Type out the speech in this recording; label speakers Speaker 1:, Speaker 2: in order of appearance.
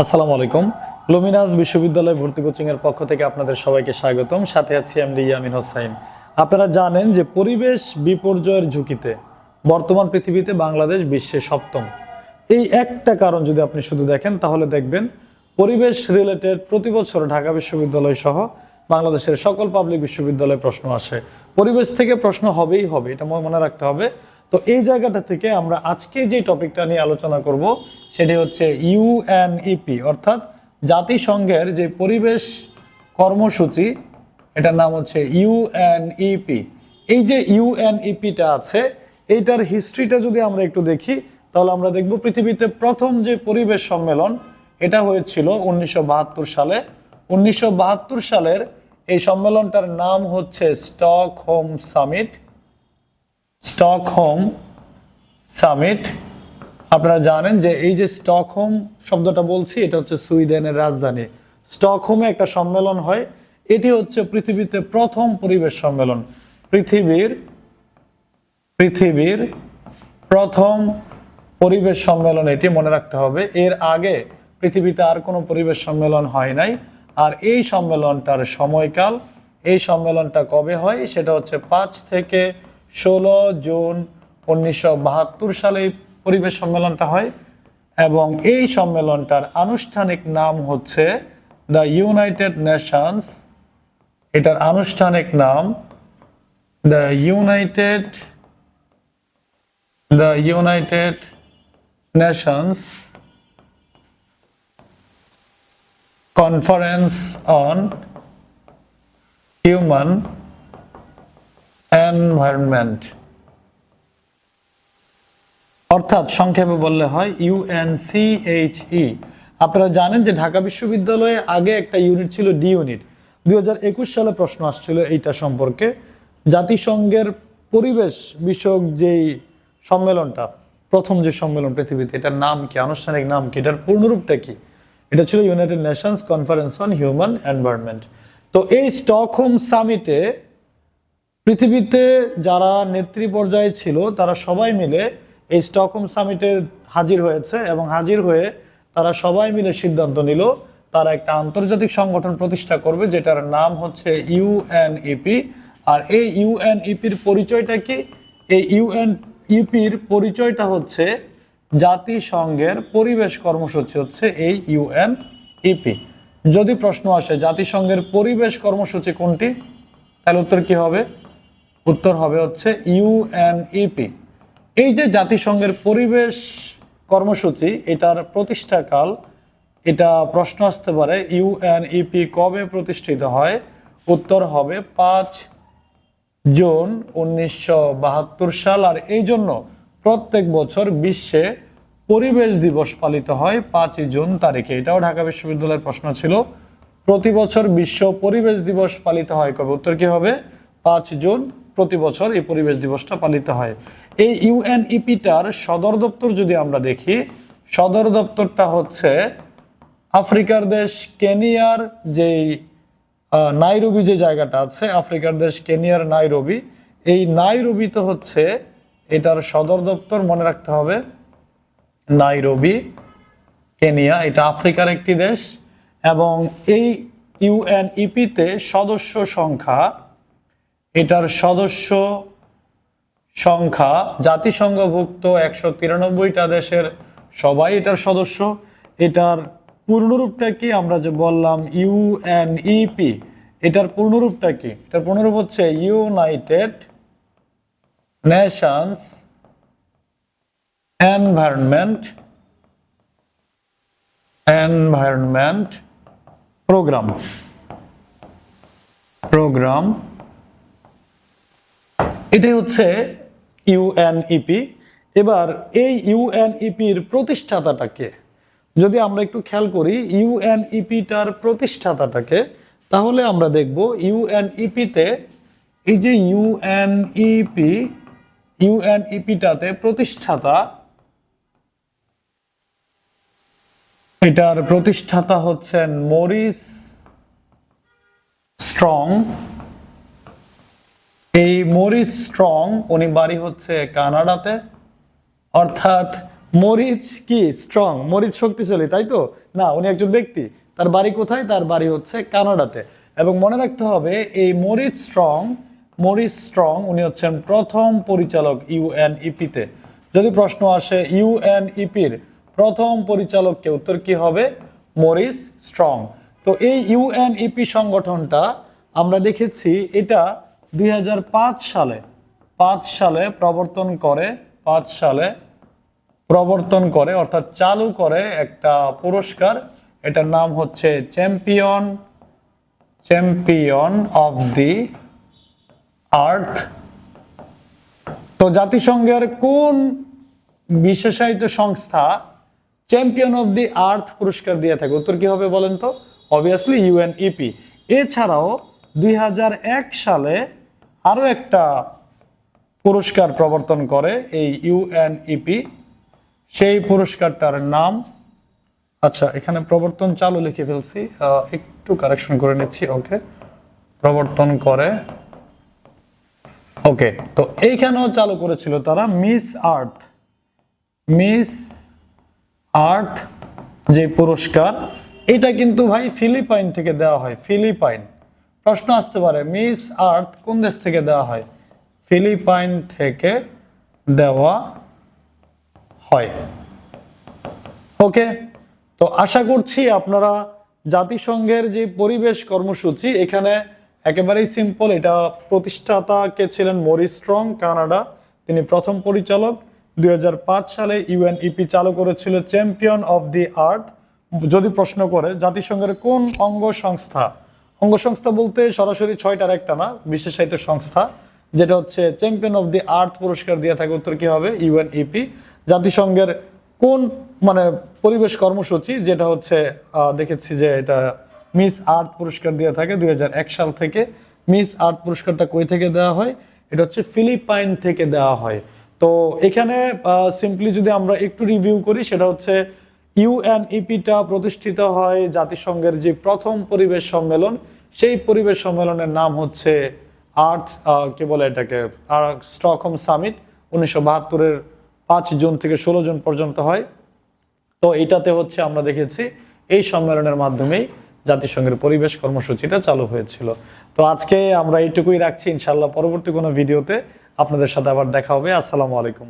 Speaker 1: আসসালামু আলাইকুম। লুমিনাস বিশ্ববিদ্যালয় ভর্তি কোচিং এর পক্ষ থেকে আপনাদের সবাইকে স্বাগতম। সাথে আছি এমডি ইয়ামিন হোসাইন। আপনারা জানেন যে পরিবেশ বিপর্যয়ের ঝুঁকিতে বর্তমান পৃথিবীতে বাংলাদেশ বিশ্বে সপ্তম। এই একটা কারণ যদি আপনি শুধু দেখেন তাহলে দেখবেন পরিবেশ রিলেটেড প্রতি বছর ঢাকা বিশ্ববিদ্যালয় সহ বাংলাদেশের সকল পাবলিক বিশ্ববিদ্যালয়ে প্রশ্ন আসে। পরিবেশ থেকে প্রশ্ন হবেই হবে, এটা মনে রাখতে হবে। তো এই জায়গাটা থেকে আমরা আজকে যে টপিকটা নিয়ে আলোচনা করব সেটি হচ্ছে ইউএনইপি, অর্থাৎ জাতিসংঘের যে পরিবেশ কর্মসূচি, এটার নাম হচ্ছে ইউএনইপি। এই যে ইউএনইপিটা আছে, এইটার হিস্ট্রিটা যদি আমরা একটু দেখি তাহলে আমরা দেখব পৃথিবীতে প্রথম যে পরিবেশ সম্মেলন এটা হয়েছিল 1972 সালে। 1972 সালের এই সম্মেলনটার নাম হচ্ছে স্টকহোম সামিট। স্টকহোম সামিট, আপনারা জানেন যে এই যে স্টকহোম শব্দটা বলছি এটা হচ্ছে সুইডেনের রাজধানী। স্টকহোমে একটা সম্মেলন হয়, এটি হচ্ছে পৃথিবীতে প্রথম পরিবেশ সম্মেলন। পৃথিবীর প্রথম পরিবেশ সম্মেলন এটি, মনে রাখতে হবে। এর আগে পৃথিবীতে আর কোনো পরিবেশ সম্মেলন হয় নাই। আর এই সম্মেলনটার সময়কাল, এই সম্মেলনটা কবে হয় সেটা হচ্ছে 5 থেকে 16 জুন 1972 সালে পরিবেশ সম্মেলনটা হয়। এবং এই সম্মেলনটার আনুষ্ঠানিক নাম হচ্ছে দ্য ইউনাইটেড নেশনস। এটার আনুষ্ঠানিক নাম the United Nations conference on human environment, অর্থাৎ সংক্ষেপে বললে হয় ইউএনসিএইচই। আপনারা জানেন যে ঢাকা বিশ্ববিদ্যালয়ে আগে একটা ইউনিট ছিল ডি ইউনিট। 2021 সালে প্রশ্ন আসছিল এইটা সম্পর্কে। জাতিসংঘের পরিবেশ বিষয়ক যেই সম্মেলনটা, প্রথম যে সম্মেলন পৃথিবীতে, এটার নাম কি, আনুষ্ঠানিক নাম কি, এটার পূর্ণরূপটা কি? এটা ছিল United Nations conference on human environment. তো এই স্টকহোম সামিটে পৃথিবীতে যারা নেত্রী পর্যায়ে ছিল তারা সবাই মিলে এই স্টকহোম সামিটে হাজির হয়েছে এবং হাজির হয়ে তারা সবাই মিলে সিদ্ধান্ত নিল তারা একটা আন্তর্জাতিক সংগঠন প্রতিষ্ঠা করবে যেটার নাম হচ্ছে ইউএনইপি। আর এই ইউএনইপির পরিচয়টা কি? এই ইউএনইপির পরিচয়টা হচ্ছে জাতিসংঘের পরিবেশ কর্মসূচি হচ্ছে এই ইউএনইপি। যদি প্রশ্ন আসে জাতিসংঘের পরিবেশ কর্মসূচি কোনটি, তাহলে উত্তর কি হবে? উত্তর হবে হচ্ছে ইউএনইপি। এই যে জাতিসংঘের পরিবেশ কর্মসূচি, এটার প্রতিষ্ঠাকাল, এটা প্রশ্ন আসতে পারে ইউএনইপি কবে প্রতিষ্ঠিত হয়? উত্তর হবে 5 জুন 1972 সাল। আর এই জন্য প্রত্যেক বছর বিশ্বে পরিবেশ দিবস পালিত হয় 5 জুন তারিখে। এটাও ঢাকা বিশ্ববিদ্যালয়ের প্রশ্ন ছিল, প্রতি বছর বিশ্ব পরিবেশ দিবস পালিত হয় কবে? উত্তর কি হবে? 5 জুন। প্রতি বছর এই পরিবেশ দিবসটা পালিত হয়। এই ইউএনইপিটার সদর দপ্তর যদি আমরা দেখি, সদর দপ্তরটা হচ্ছে আফ্রিকার দেশ কেনিয়ার যেই নাইরোবি যে জায়গাটা আছে, আফ্রিকার দেশ কেনিয়ার নাইরোবি, এই নাইরোবিতে হচ্ছে এটার সদর দপ্তর, মনে রাখতে হবে নাইরোবি কেনিয়া, এটা আফ্রিকার একটি দেশ। এবং এই ইউএনইপিতে সদস্য সংখ্যা, এটার সদস্য সংখ্যা জাতিসংঘভুক্ত 193টা দেশের সবাই এটার সদস্য। এটার পূর্ণরূপটা কি? আমরা যে বললাম ইউএনইপি, এটার পূর্ণরূপটা কি? এটার পূর্ণরূপ হচ্ছে ইউনাইটেড নেশনস এনভায়রনমেন্ট প্রোগ্রাম। এটাই হচ্ছে ইউএনইপি। এবার এই ইউএনইপির প্রতিষ্ঠাতাটাকে যদি আমরা একটু খেয়াল করি, ইউএনইপিটার প্রতিষ্ঠাতাটাকে, তাহলে আমরা দেখব ইউএনইপিতে এই যে ইউএনইপিটাতে প্রতিষ্ঠাতা, এটার প্রতিষ্ঠাতা হচ্ছেন মরিস স্ট্রং। এই মরিস স্ট্রং, উনি বাড়ি হচ্ছে কানাডাতে। অর্থাৎ মরিচ কি স্ট্রং, মরিচ শক্তিশালী, তাই তো? না, উনি একজন ব্যক্তি। তার বাড়ি কোথায়? তার বাড়ি হচ্ছে কানাডাতে। এবং মনে রাখতে হবে এই মরিচ স্ট্রং উনি হচ্ছেন প্রথম পরিচালক ইউএনইপি-তে। যদি প্রশ্ন আসে ইউএনইপির প্রথম পরিচালককে, উত্তর কি হবে? Maurice Strong. তো এই ইউএনইপি সংগঠনটা আমরা দেখেছি এটা 2005 সালে প্রবর্তন করে অর্থাৎ চালু করে একটা পুরস্কার। এটার নাম হচ্ছে চ্যাম্পিয়ন অফ দি আর্থ। তো জাতিসংঘের কোন বিশেষায়িত সংস্থা চ্যাম্পিয়ন অফ দি আর্থ পুরস্কার দিয়ে থাকে? উত্তর কি হবে বলেন তো? Obviously UNEP. এছাড়াও 2001 সালে আরো একটা পুরস্কার প্রবর্তন করে এই ইউএনইপি। সেই পুরস্কারটার নাম, আচ্ছা এখানে প্রবর্তন চালু লিখে ফেলছি, একটু কারেকশন করে নিচ্ছি। ওকে, প্রবর্তন করে। ওকে, তো এইখানেও চালু করেছিল তারা মিস আর্থ যে পুরস্কার, এটা কিন্তু ভাই ফিলিপাইন থেকে দেওয়া হয়। ফিলিপাইন, প্রশ্ন আসতে পারে মিস আর্থ কোন দেশ থেকে দেওয়া হয়? ফিলিপাইন থেকে দেওয়া হয়। ওকে, তো আশা করছি আপনারা জাতিসংঘের যে পরিবেশ কর্মসূচি, এখানে একেবারেই সিম্পল। এটা প্রতিষ্ঠাতা কে ছিলেন? মরিস স্ট্রং, কানাডা, তিনি প্রথম পরিচালক। 2005 সালে ইউএনইপি চালু করেছিল চ্যাম্পিয়ন অফ দি আর্থ। যদি প্রশ্ন করে জাতিসংঘের কোন অঙ্গ সংস্থা বলতে সরাসরি 6টার একটা না, বিশেষায়িত সংস্থা, যেটা হচ্ছে চ্যাম্পিয়ন অফ দি আর্থ পুরস্কার দিয়ে থাকে। উত্তর কি হবে? ইউএনইপি। জাতিসংঘের কোন পরিবেশ কর্মসূচি, যেটা হচ্ছে দেখেছি যে এটা মিস আর্থ পুরস্কার দিয়ে থাকে 2001 সাল থেকে। মিস আর্থ পুরস্কারটা কই থেকে দেওয়া হয়? এটা হচ্ছে ফিলিপাইন থেকে দেওয়া হয়। তো এখানে সিম্পলি যদি আমরা একটু রিভিউ করি, সেটা হচ্ছে ইউএনইপিটা প্রতিষ্ঠিত হয় জাতিসংঘের যে প্রথম পরিবেশ সম্মেলন, সেই পরিবেশ সম্মেলনের নাম হচ্ছে কি বলে এটাকে, স্টকহোম সামিট। 1972-এর 5 জুন থেকে 16 জুন পর্যন্ত হয়। তো এটাতে হচ্ছে আমরা দেখেছি এই সম্মেলনের মাধ্যমেই জাতিসংঘের পরিবেশ কর্মসূচিটা চালু হয়েছিল। তো আজকে আমরা এইটুকুই রাখছি, ইনশাল্লাহ পরবর্তী কোনো ভিডিওতে আপনাদের সাথে আবার দেখা হবে। আসসালামু আলাইকুম।